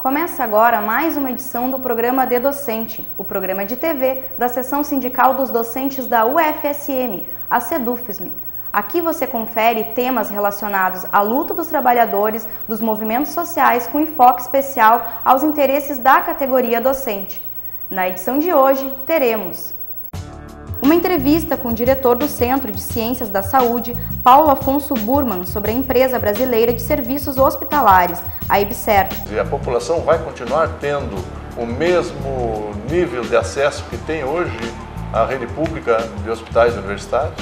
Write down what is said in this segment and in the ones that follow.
Começa agora mais uma edição do programa De Docente, o programa de TV da Seção Sindical dos Docentes da UFSM, a SEDUFSM. Aqui você confere temas relacionados à luta dos trabalhadores, dos movimentos sociais com enfoque especial aos interesses da categoria docente. Na edição de hoje, teremos uma entrevista com o diretor do Centro de Ciências da Saúde, Paulo Afonso Burman, sobre a empresa brasileira de serviços hospitalares, a EBSER. E a população vai continuar tendo o mesmo nível de acesso que tem hoje à rede pública de hospitais universitários?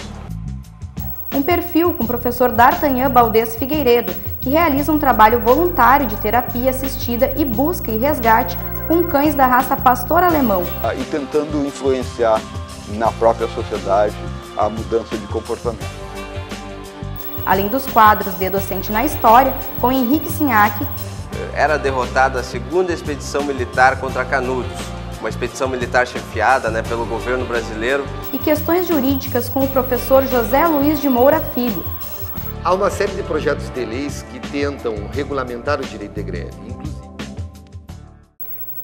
Um perfil com o professor D'Artagnan Baldez Figueiredo, que realiza um trabalho voluntário de terapia assistida e busca e resgate com cães da raça pastor alemão. E tentando influenciar na própria sociedade a mudança de comportamento. Além dos quadros de Docente na História, com Henrique Sinhac. Era derrotada a segunda expedição militar contra Canudos, uma expedição militar chefiada pelo governo brasileiro. E questões jurídicas com o professor José Luiz de Moura Filho. Há uma série de projetos de leis que tentam regulamentar o direito de greve, inclusive.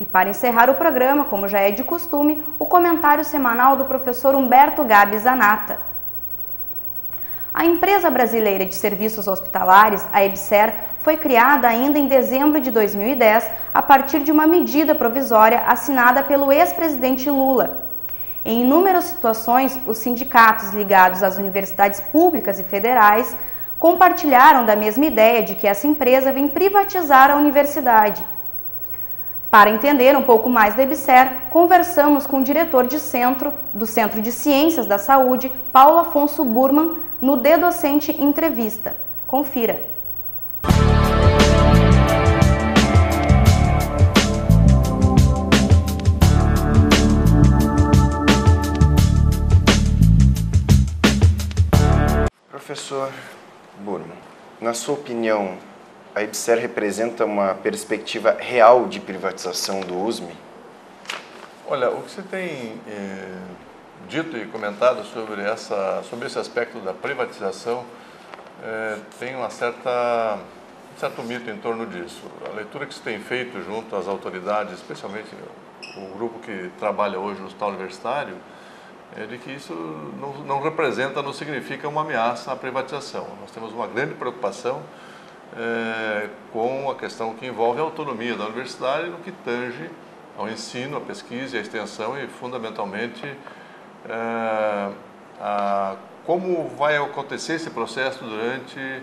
E para encerrar o programa, como já é de costume, o comentário semanal do professor Humberto Gabi Zanata. A empresa brasileira de serviços hospitalares, a EBSER, foi criada ainda em dezembro de 2010 a partir de uma medida provisória assinada pelo ex-presidente Lula. Em inúmeras situações, os sindicatos ligados às universidades públicas e federais compartilharam da mesma ideia de que essa empresa vem privatizar a universidade. Para entender um pouco mais da EBSER, conversamos com o diretor do Centro de Ciências da Saúde, Paulo Afonso Burman, no De Docente Entrevista. Confira. Professor Burman, na sua opinião, a EBSER representa uma perspectiva real de privatização do USM? Olha, o que você tem dito e comentado sobre esse aspecto da privatização tem um certo mito em torno disso. A leitura que se tem feito junto às autoridades, especialmente o grupo que trabalha hoje no hospital universitário, é de que isso não representa, não significa uma ameaça à privatização. Nós temos uma grande preocupação com a questão que envolve a autonomia da universidade no que tange ao ensino, à pesquisa e à extensão e, fundamentalmente, como vai acontecer esse processo durante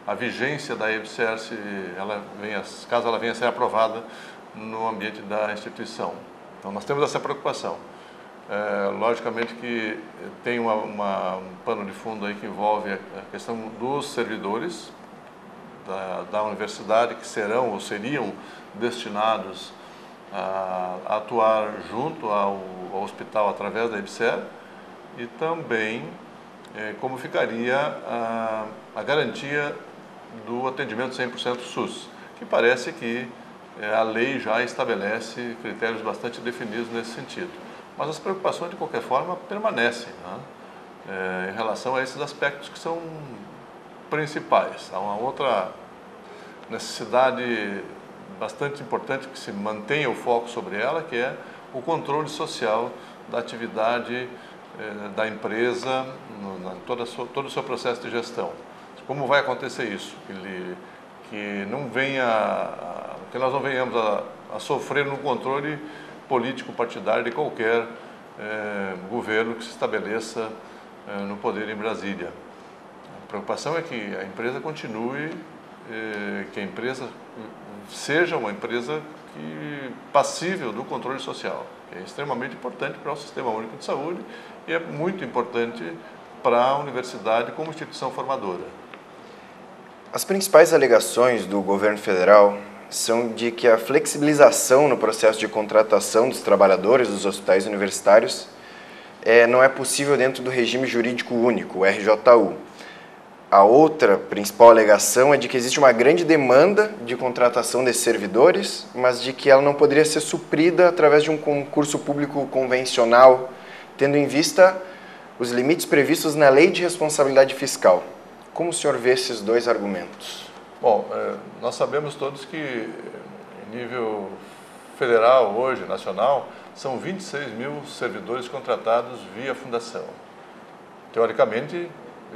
a vigência da EBSER, caso ela venha a ser aprovada no ambiente da instituição. Então, nós temos essa preocupação. Logicamente que tem um pano de fundo aí que envolve a questão dos servidores da universidade que serão ou seriam destinados a atuar junto ao hospital através da EBSER e também como ficaria a garantia do atendimento 100% SUS, que parece que a lei já estabelece critérios bastante definidos nesse sentido. Mas as preocupações, de qualquer forma, permanecem em relação a esses aspectos que são principais. Há uma outra necessidade bastante importante que se mantenha o foco sobre ela, que é o controle social da atividade da empresa, todo o seu processo de gestão. Como vai acontecer isso? Que nós não venhamos a sofrer no controle político partidário de qualquer governo que se estabeleça no poder em Brasília. A preocupação é que a empresa continue, que a empresa seja uma empresa passível do controle social, que é extremamente importante para o Sistema Único de Saúde e é muito importante para a universidade como instituição formadora. As principais alegações do governo federal são de que a flexibilização no processo de contratação dos trabalhadores dos hospitais universitários não é possível dentro do regime jurídico único, o RJU. A outra principal alegação é de que existe uma grande demanda de contratação desses servidores, mas de que ela não poderia ser suprida através de um concurso público convencional, tendo em vista os limites previstos na Lei de Responsabilidade Fiscal. Como o senhor vê esses dois argumentos? Bom, nós sabemos todos que, nível federal, hoje, nacional, são 26 mil servidores contratados via fundação. Teoricamente,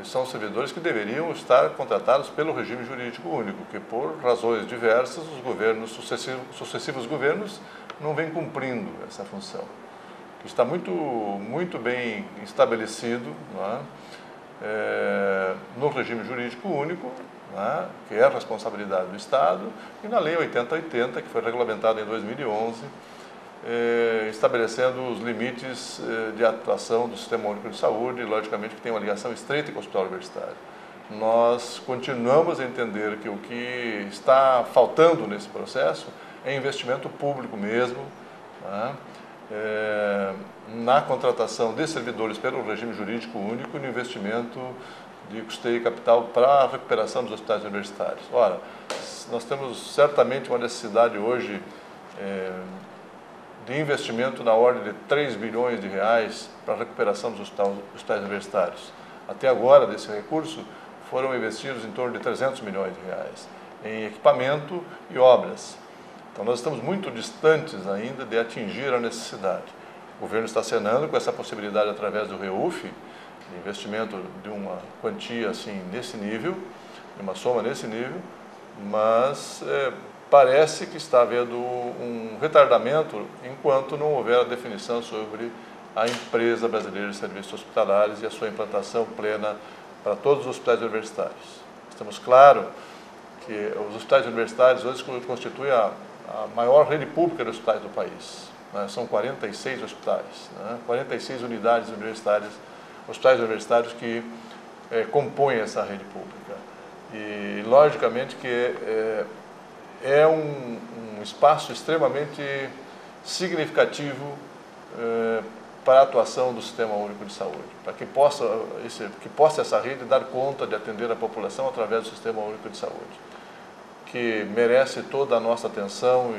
são servidores que deveriam estar contratados pelo regime jurídico único, que por razões diversas os governos, sucessivos governos, não vêm cumprindo essa função. Está muito bem estabelecido, não é? No regime jurídico único, não é? Que é a responsabilidade do Estado, e na Lei 8080, que foi regulamentada em 2011, estabelecendo os limites de atuação do Sistema Único de Saúde, e logicamente que tem uma ligação estreita com o hospital universitário. Nós continuamos a entender que o que está faltando nesse processo é investimento público mesmo, né? Na contratação de servidores pelo regime jurídico único e no investimento de custeio capital para a recuperação dos hospitais universitários. Ora, nós temos certamente uma necessidade hoje de investimento na ordem de 3 bilhões de reais para a recuperação dos hospitais universitários. Até agora, desse recurso, foram investidos em torno de 300 milhões de reais em equipamento e obras. Então, nós estamos muito distantes ainda de atingir a necessidade. O governo está acenando com essa possibilidade através do REUF, de investimento de uma quantia assim, nesse nível, de uma soma nesse nível, mas parece que está havendo um retardamento enquanto não houver a definição sobre a Empresa Brasileira de Serviços Hospitalares e a sua implantação plena para todos os hospitais universitários. Estamos claros que os hospitais universitários hoje constituem a maior rede pública de hospitais do país. Né? São 46 hospitais, né? 46 unidades universitárias, hospitais universitários que compõem essa rede pública. E, logicamente, que é um espaço extremamente significativo para a atuação do Sistema Único de Saúde, para que possa essa rede dar conta de atender a população através do Sistema Único de Saúde, que merece toda a nossa atenção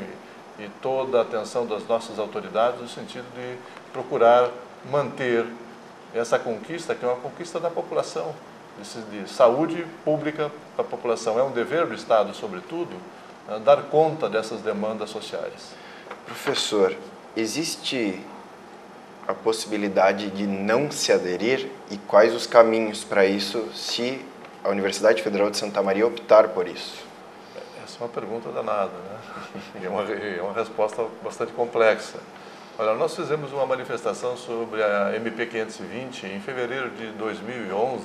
e toda a atenção das nossas autoridades no sentido de procurar manter essa conquista, que é uma conquista da população, de saúde pública para a população. É um dever do Estado, sobretudo, dar conta dessas demandas sociais. Professor, existe a possibilidade de não se aderir e quais os caminhos para isso se a Universidade Federal de Santa Maria optar por isso? Essa é uma pergunta danada, né? E é uma resposta bastante complexa. Olha, nós fizemos uma manifestação sobre a MP 520 em fevereiro de 2011,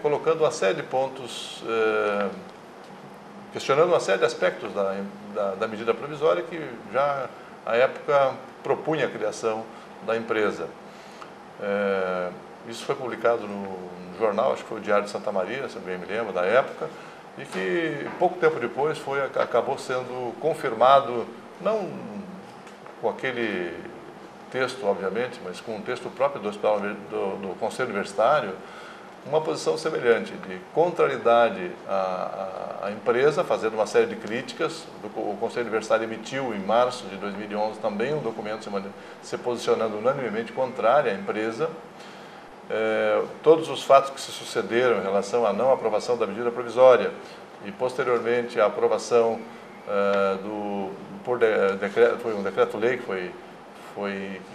colocando uma série de pontos, questionando uma série de aspectos da medida provisória que já, à época, propunha a criação da empresa. Isso foi publicado no jornal, acho que foi o Diário de Santa Maria, se eu bem me lembro, da época, e que pouco tempo depois acabou sendo confirmado, não com aquele texto, obviamente, mas com um texto próprio do Conselho Universitário, uma posição semelhante, de contrariedade à empresa, fazendo uma série de críticas. O Conselho Universitário emitiu, em março de 2011, também um documento se posicionando unanimemente contrário à empresa. Todos os fatos que se sucederam em relação à não aprovação da medida provisória e, posteriormente, a aprovação foi um decreto-lei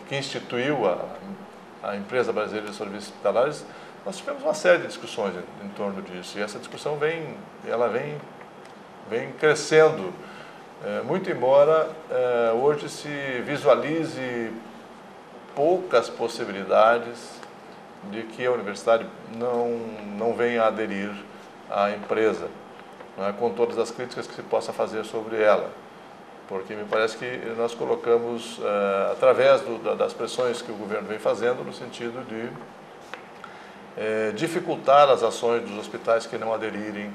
que instituiu a Empresa Brasileira de Serviços Hospitalares. Nós tivemos uma série de discussões em torno disso, e essa discussão vem crescendo, muito embora hoje se visualize poucas possibilidades de que a universidade não venha a aderir à empresa, né, com todas as críticas que se possa fazer sobre ela. Porque me parece que nós colocamos, através das pressões que o governo vem fazendo, no sentido de dificultar as ações dos hospitais que não aderirem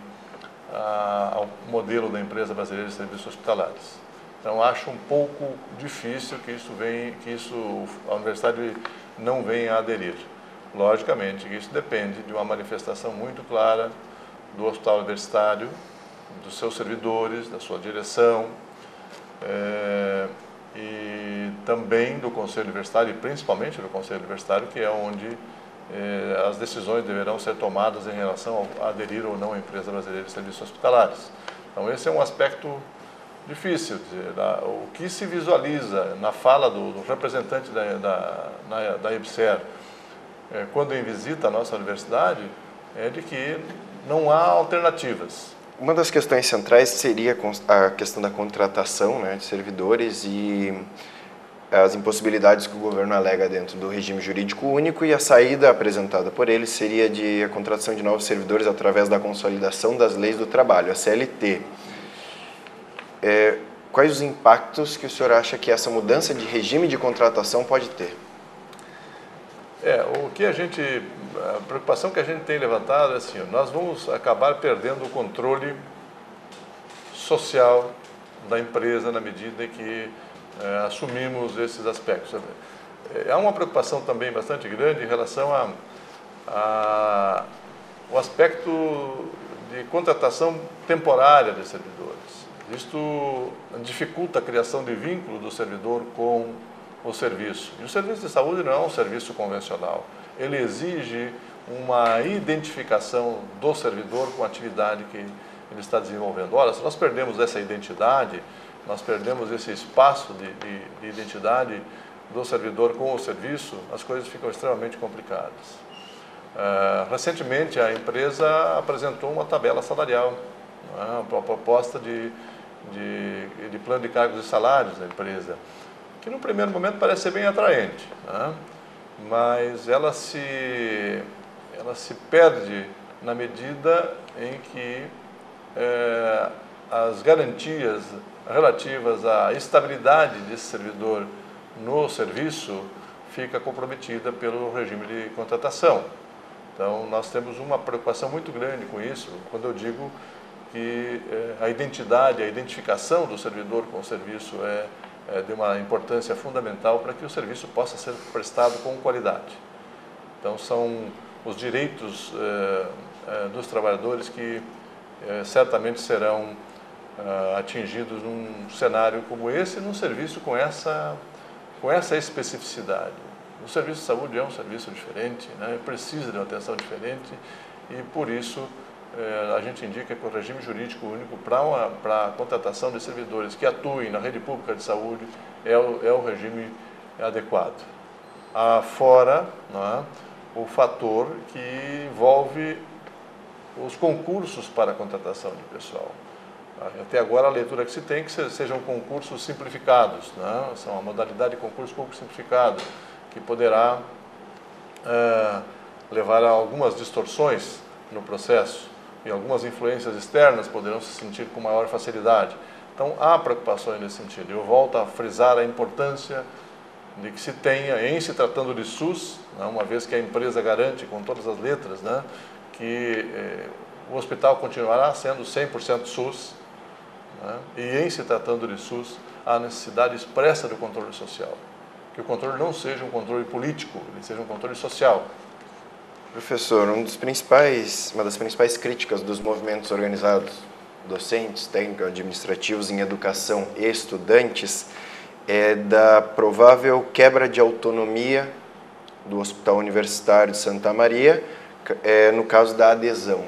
ao modelo da Empresa Brasileira de Serviços Hospitalares. Então, acho um pouco difícil que a universidade não venha a aderir. Logicamente, isso depende de uma manifestação muito clara do hospital universitário, dos seus servidores, da sua direção, e também do Conselho Universitário, e principalmente do Conselho Universitário, que é onde as decisões deverão ser tomadas em relação a aderir ou não à Empresa Brasileira de Serviços Hospitalares. Então, esse é um aspecto difícil dizer. O que se visualiza na fala do representante da EBSER, quando em visita a nossa universidade, é de que não há alternativas. Uma das questões centrais seria a questão da contratação, né, de servidores e as impossibilidades que o governo alega dentro do regime jurídico único, e a saída apresentada por ele seria de a contratação de novos servidores através da consolidação das leis do trabalho, a CLT. Quais os impactos que o senhor acha que essa mudança de regime de contratação pode ter? A preocupação que a gente tem levantado é assim: nós vamos acabar perdendo o controle social da empresa na medida em que assumimos esses aspectos. Há uma preocupação também bastante grande em relação ao aspecto de contratação temporária de servidores. Isto dificulta a criação de vínculo do servidor com o serviço. E o serviço de saúde não é um serviço convencional. Ele exige uma identificação do servidor com a atividade que ele está desenvolvendo. Ora, se nós perdemos essa identidade, nós perdemos esse espaço de identidade do servidor com o serviço, as coisas ficam extremamente complicadas. Recentemente, a empresa apresentou uma tabela salarial, uma proposta de plano de cargos e salários da empresa, que no primeiro momento parece ser bem atraente, mas ela se perde na medida em que as garantias relativas à estabilidade desse servidor no serviço fica comprometida pelo regime de contratação. Então, nós temos uma preocupação muito grande com isso, quando eu digo que a identidade, a identificação do servidor com o serviço é de uma importância fundamental para que o serviço possa ser prestado com qualidade. Então, são os direitos dos trabalhadores que certamente serão atingidos num cenário como esse, num serviço com essa especificidade. O serviço de saúde é um serviço diferente, né? Precisa de uma atenção diferente, e por isso a gente indica que o regime jurídico único para a contratação de servidores que atuem na rede pública de saúde é o regime adequado. Fora, né, o fator que envolve os concursos para a contratação de pessoal. Até agora a leitura que se tem é que sejam concursos simplificados, né? São a modalidade de concurso público simplificado, que poderá levar a algumas distorções no processo, e algumas influências externas poderão se sentir com maior facilidade. Então, há preocupações nesse sentido. Eu volto a frisar a importância de que se tenha, em se tratando de SUS, né, uma vez que a empresa garante com todas as letras, né, que o hospital continuará sendo 100% SUS, né, e em se tratando de SUS, há necessidade expressa do controle social. Que o controle não seja um controle político, ele seja um controle social. Professor, uma das principais críticas dos movimentos organizados, docentes, técnicos, administrativos em educação e estudantes, é da provável quebra de autonomia do Hospital Universitário de Santa Maria, no caso da adesão.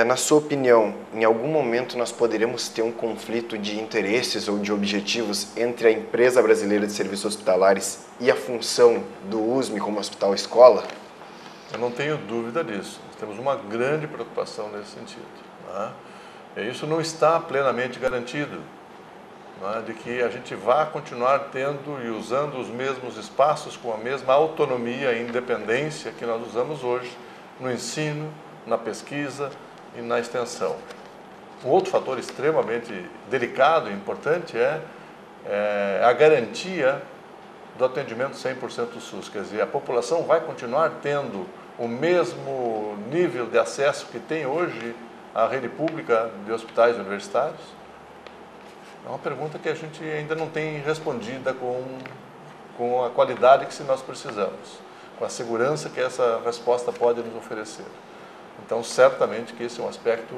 Na sua opinião, em algum momento nós poderemos ter um conflito de interesses ou de objetivos entre a Empresa Brasileira de Serviços Hospitalares e a função do USM como hospital-escola? Eu não tenho dúvida disso. Nós temos uma grande preocupação nesse sentido, né? E isso não está plenamente garantido, né, de que a gente vá continuar tendo e usando os mesmos espaços com a mesma autonomia e independência que nós usamos hoje no ensino, na pesquisa e na extensão. Um outro fator extremamente delicado e importante é a garantia do atendimento 100% SUS. Quer dizer, a população vai continuar tendo o mesmo nível de acesso que tem hoje à rede pública de hospitais universitários? É uma pergunta que a gente ainda não tem respondida com a qualidade que nós precisamos, com a segurança que essa resposta pode nos oferecer. Então, certamente que esse é um aspecto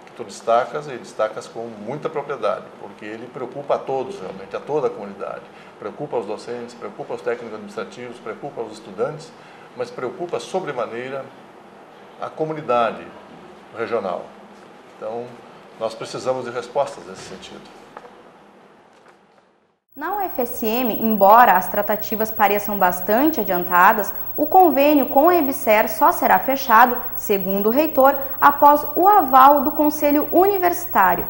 que tu destacas e destacas com muita propriedade, porque ele preocupa a todos, realmente, a toda a comunidade. Preocupa os docentes, preocupa os técnicos administrativos, preocupa os estudantes, mas preocupa sobremaneira a comunidade regional. Então, Nós precisamos de respostas nesse sentido. Na UFSM, embora as tratativas pareçam bastante adiantadas, o convênio com a EBSER só será fechado, segundo o reitor, após o aval do Conselho Universitário.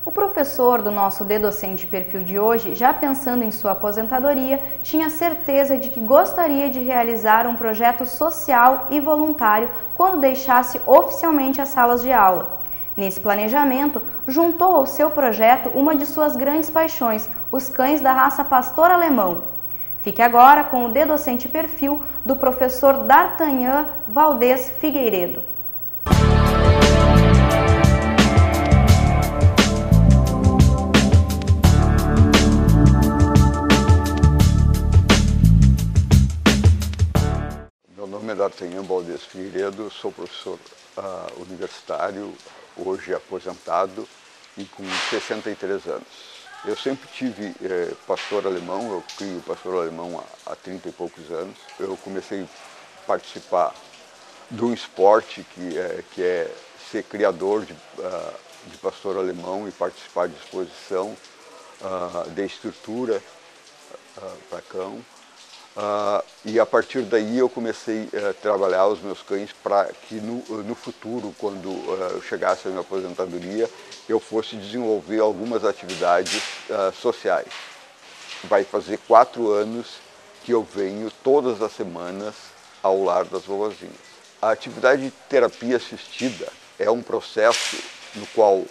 O professor do nosso D-Docente Perfil de hoje, já pensando em sua aposentadoria, tinha certeza de que gostaria de realizar um projeto social e voluntário quando deixasse oficialmente as salas de aula. Nesse planejamento, juntou ao seu projeto uma de suas grandes paixões, os cães da raça pastor alemão. Fique agora com o D-Docente Perfil do professor D'Artagnan Valdez Figueiredo. Meu nome é D'Artagnan Valdez Figueiredo, sou professor universitário, hoje aposentado e com 63 anos. Eu sempre tive pastor alemão, eu crio pastor alemão há 30 e poucos anos. Eu comecei a participar de um esporte que é ser criador de pastor alemão e participar de exposição de estrutura para cão. E a partir daí eu comecei a trabalhar os meus cães para que no futuro, quando eu chegasse à minha aposentadoria, eu fosse desenvolver algumas atividades sociais. Vai fazer 4 anos que eu venho todas as semanas ao Lar das Vovozinhas. A atividade de terapia assistida é um processo no qual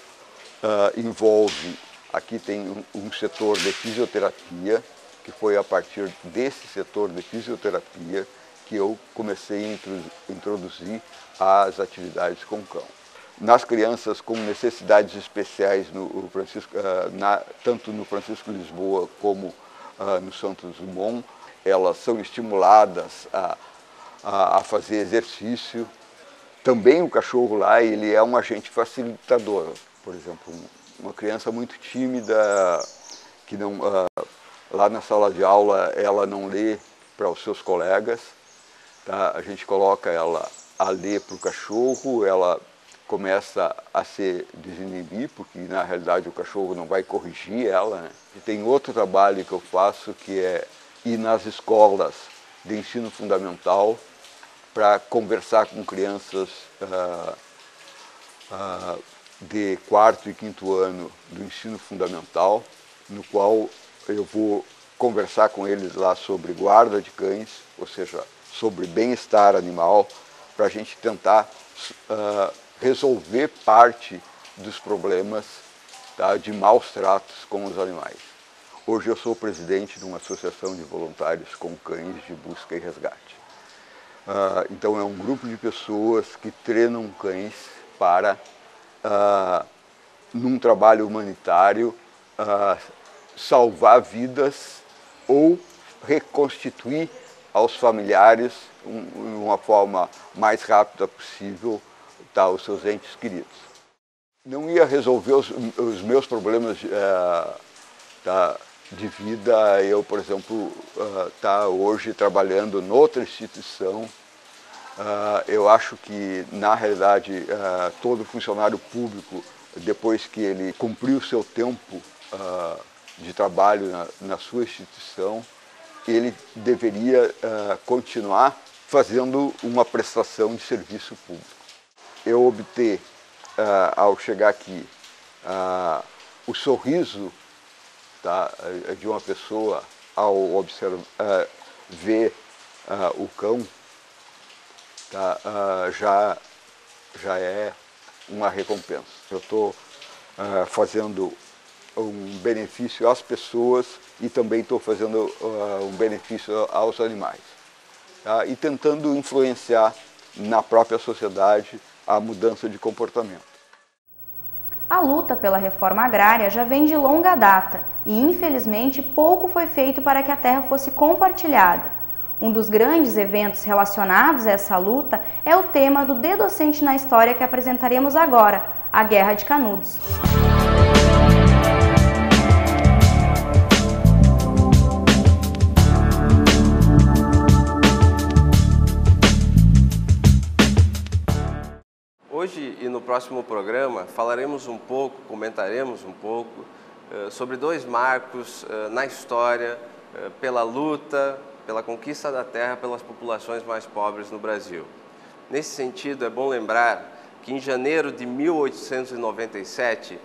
envolve, aqui tem um setor de fisioterapia, que foi a partir desse setor de fisioterapia que eu comecei a introduzir as atividades com cão. Nas crianças com necessidades especiais, tanto no Francisco Lisboa como no Santos Dumont, elas são estimuladas a fazer exercício. Também o cachorro lá, ele é um agente facilitador. Por exemplo, uma criança muito tímida, que não... Lá na sala de aula ela não lê para os seus colegas, tá? A gente coloca ela a ler para o cachorro, ela começa a se desinibir, porque na realidade o cachorro não vai corrigir ela, né? E tem outro trabalho que eu faço que é ir nas escolas de ensino fundamental para conversar com crianças de 4º e 5º ano do ensino fundamental, no qual eu vou conversar com eles lá sobre guarda de cães, ou seja, sobre bem-estar animal, para a gente tentar resolver parte dos problemas, tá, de maus tratos com os animais. Hoje eu sou presidente de uma associação de voluntários com cães de busca e resgate. Então é um grupo de pessoas que treinam cães para, num trabalho humanitário, salvar vidas ou reconstituir aos familiares, de uma forma mais rápida possível, tá, os seus entes queridos. Não ia resolver os meus problemas de vida. Eu, por exemplo, hoje trabalhando noutra instituição. Eu acho que, na realidade, todo funcionário público, depois que ele cumpriu o seu tempo de trabalho na sua instituição, ele deveria continuar fazendo uma prestação de serviço público. Eu obter, ao chegar aqui, o sorriso, tá, de uma pessoa ao observar, ver o cão, tá, já é uma recompensa. Eu estou fazendo um benefício às pessoas e também estou fazendo um benefício aos animais, tá? E tentando influenciar na própria sociedade a mudança de comportamento. A luta pela reforma agrária já vem de longa data e, infelizmente, pouco foi feito para que a terra fosse compartilhada. Um dos grandes eventos relacionados a essa luta é o tema do D-Docente na História que apresentaremos agora, a Guerra de Canudos. Hoje e no próximo próximo programa falaremos um pouco, comentaremos um pouco sobre dois marcos na história pela luta, pela conquista da terra pelas populações mais pobres no Brasil. Nesse sentido, é bom lembrar que em janeiro de 1897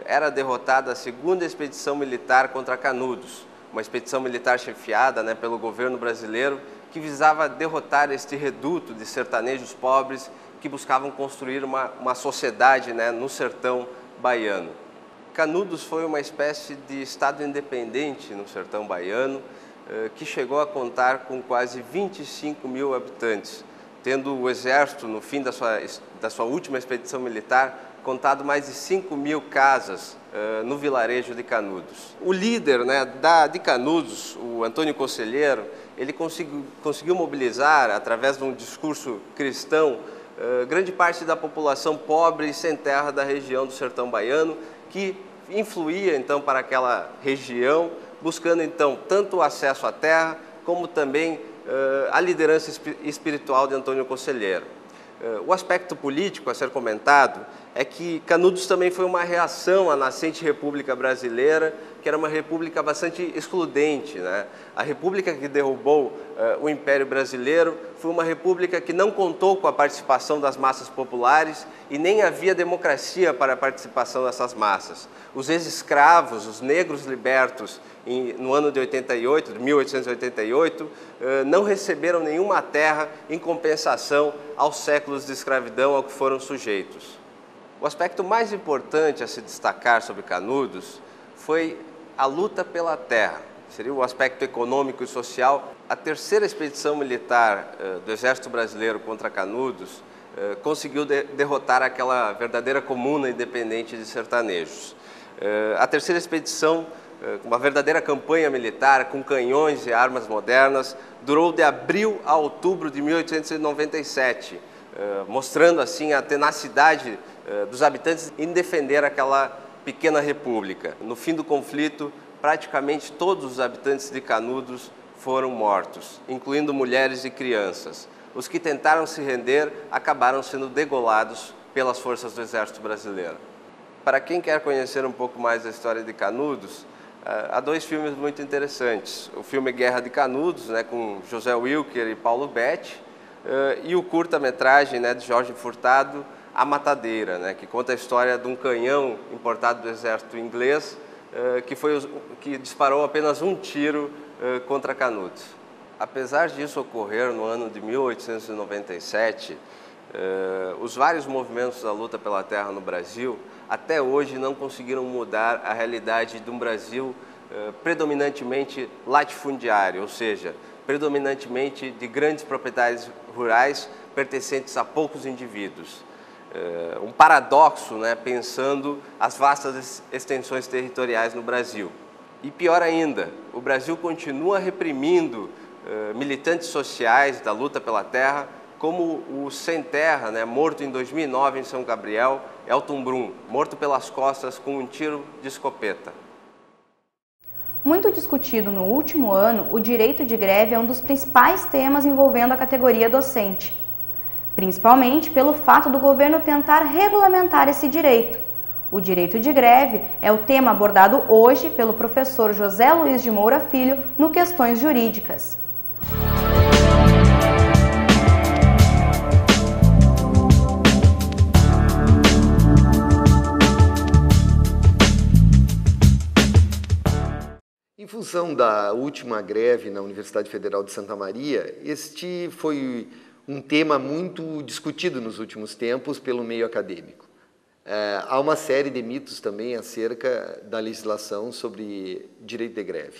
era derrotada a segunda expedição militar contra Canudos, uma expedição militar chefiada pelo governo brasileiro que visava derrotar este reduto de sertanejos pobres que buscavam construir uma sociedade no sertão baiano. Canudos foi uma espécie de estado independente no sertão baiano que chegou a contar com quase 25 mil habitantes, tendo o exército, no fim da sua última expedição militar, contado mais de 5 mil casas no vilarejo de Canudos. O líder de Canudos, o Antônio Conselheiro, ele conseguiu mobilizar, através de um discurso cristão, grande parte da população pobre e sem terra da região do sertão baiano, que influía então para aquela região, buscando então tanto o acesso à terra, como também a liderança espiritual de Antônio Conselheiro. O aspecto político a ser comentado é que Canudos também foi uma reação à nascente República Brasileira, que era uma república bastante excludente, A república que derrubou o Império Brasileiro foi uma república que não contou com a participação das massas populares e nem havia democracia para a participação dessas massas. Os ex-escravos, os negros libertos no ano de 1888, não receberam nenhuma terra em compensação aos séculos de escravidão ao que foram sujeitos. O aspecto mais importante a se destacar sobre Canudos foi a luta pela terra. Seria o aspecto econômico e social. A terceira expedição militar do Exército Brasileiro contra Canudos conseguiu derrotar aquela verdadeira comuna independente de sertanejos. A terceira expedição, uma verdadeira campanha militar com canhões e armas modernas, durou de abril a outubro de 1897, mostrando assim a tenacidade dos habitantes em defender aquela pequena república. No fim do conflito, praticamente todos os habitantes de Canudos foram mortos, incluindo mulheres e crianças. Os que tentaram se render acabaram sendo degolados pelas forças do Exército Brasileiro. Para quem quer conhecer um pouco mais da história de Canudos, há dois filmes muito interessantes. O filme Guerra de Canudos, com José Wilker e Paulo Betti, e o curta-metragem de Jorge Furtado, A Matadeira, que conta a história de um canhão importado do exército inglês que disparou apenas um tiro contra Canudos. Apesar disso ocorrer no ano de 1897, os vários movimentos da luta pela terra no Brasil até hoje não conseguiram mudar a realidade de um Brasil predominantemente latifundiário, ou seja, predominantemente de grandes proprietários rurais pertencentes a poucos indivíduos. Um paradoxo, pensando as vastas extensões territoriais no Brasil. E pior ainda, o Brasil continua reprimindo militantes sociais da luta pela terra, como o sem terra, morto em 2009 em São Gabriel, Elton Brum, morto pelas costas com um tiro de escopeta. Muito discutido no último ano, o direito de greve é um dos principais temas envolvendo a categoria docente, principalmente pelo fato do governo tentar regulamentar esse direito. O direito de greve é o tema abordado hoje pelo professor José Luiz de Moura Filho no Questões Jurídicas. Em função da última greve na Universidade Federal de Santa Maria, este foi um tema muito discutido nos últimos tempos pelo meio acadêmico. Há uma série de mitos também acerca da legislação sobre direito de greve.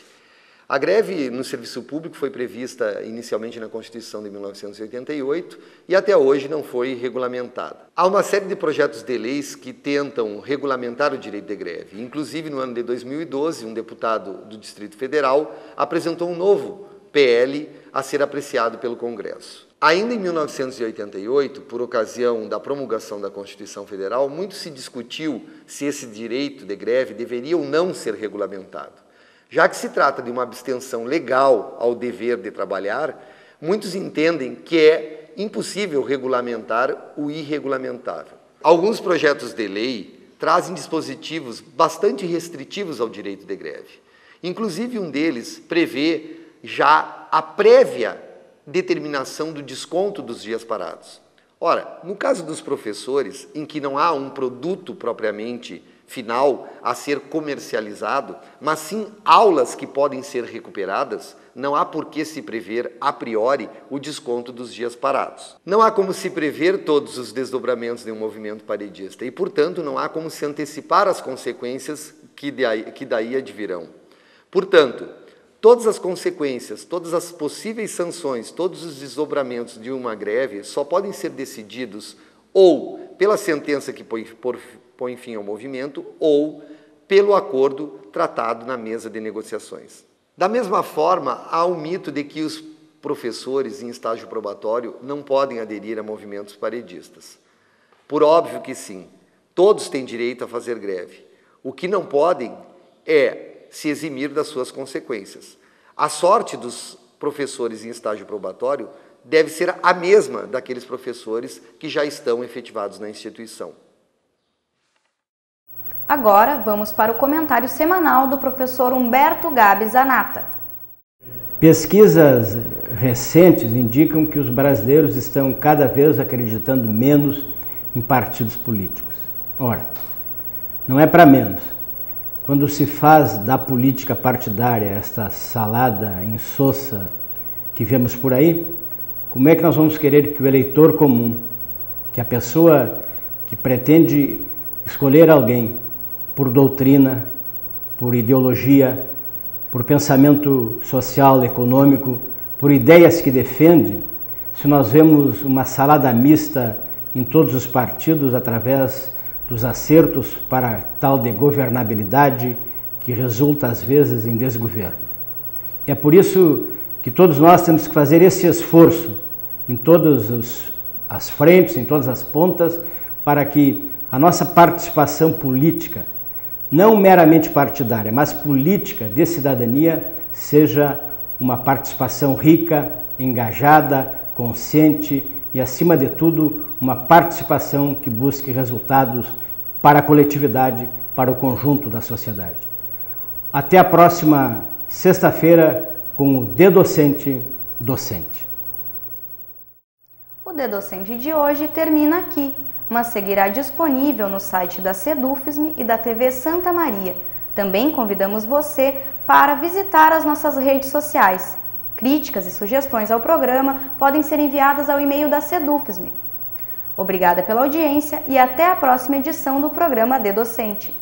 A greve no serviço público foi prevista inicialmente na Constituição de 1988 e até hoje não foi regulamentada. Há uma série de projetos de leis que tentam regulamentar o direito de greve. Inclusive, no ano de 2012, um deputado do Distrito Federal apresentou um novo PL a ser apreciado pelo Congresso. Ainda em 1988, por ocasião da promulgação da Constituição Federal, muito se discutiu se esse direito de greve deveria ou não ser regulamentado. Já que se trata de uma abstenção legal ao dever de trabalhar, muitos entendem que é impossível regulamentar o irregulamentável. Alguns projetos de lei trazem dispositivos bastante restritivos ao direito de greve. Inclusive, um deles prevê já a prévia determinação do desconto dos dias parados. Ora, no caso dos professores, em que não há um produto propriamente final a ser comercializado, mas sim aulas que podem ser recuperadas, não há por que se prever a priori o desconto dos dias parados. Não há como se prever todos os desdobramentos de um movimento paredista e, portanto, não há como se antecipar as consequências que daí advirão. Portanto, todas as consequências, todas as possíveis sanções, todos os desdobramentos de uma greve só podem ser decididos ou pela sentença que põe fim ao movimento ou pelo acordo tratado na mesa de negociações. Da mesma forma, há o mito de que os professores em estágio probatório não podem aderir a movimentos paredistas. Por óbvio que sim, todos têm direito a fazer greve. O que não podem é se eximir das suas consequências. A sorte dos professores em estágio probatório deve ser a mesma daqueles professores que já estão efetivados na instituição. Agora, vamos para o comentário semanal do professor Humberto Gabi Zanata. Pesquisas recentes indicam que os brasileiros estão cada vez acreditando menos em partidos políticos. Ora, não é para menos. Quando se faz da política partidária esta salada insossa que vemos por aí, como é que nós vamos querer que o eleitor comum, que a pessoa que pretende escolher alguém por doutrina, por ideologia, por pensamento social, econômico, por ideias que defende, se nós vemos uma salada mista em todos os partidos através dos acertos para tal de governabilidade que resulta às vezes em desgoverno. É por isso que todos nós temos que fazer esse esforço em todas as frentes, em todas as pontas, para que a nossa participação política, não meramente partidária, mas política de cidadania, seja uma participação rica, engajada, consciente e, acima de tudo, uma participação que busque resultados para a coletividade, para o conjunto da sociedade. Até a próxima sexta-feira com o D-Docente Docente. O D-Docente de hoje termina aqui, mas seguirá disponível no site da Sedufism e da TV Santa Maria. Também convidamos você para visitar as nossas redes sociais. Críticas e sugestões ao programa podem ser enviadas ao e-mail da Sedufism. Obrigada pela audiência e até a próxima edição do programa D-Docente.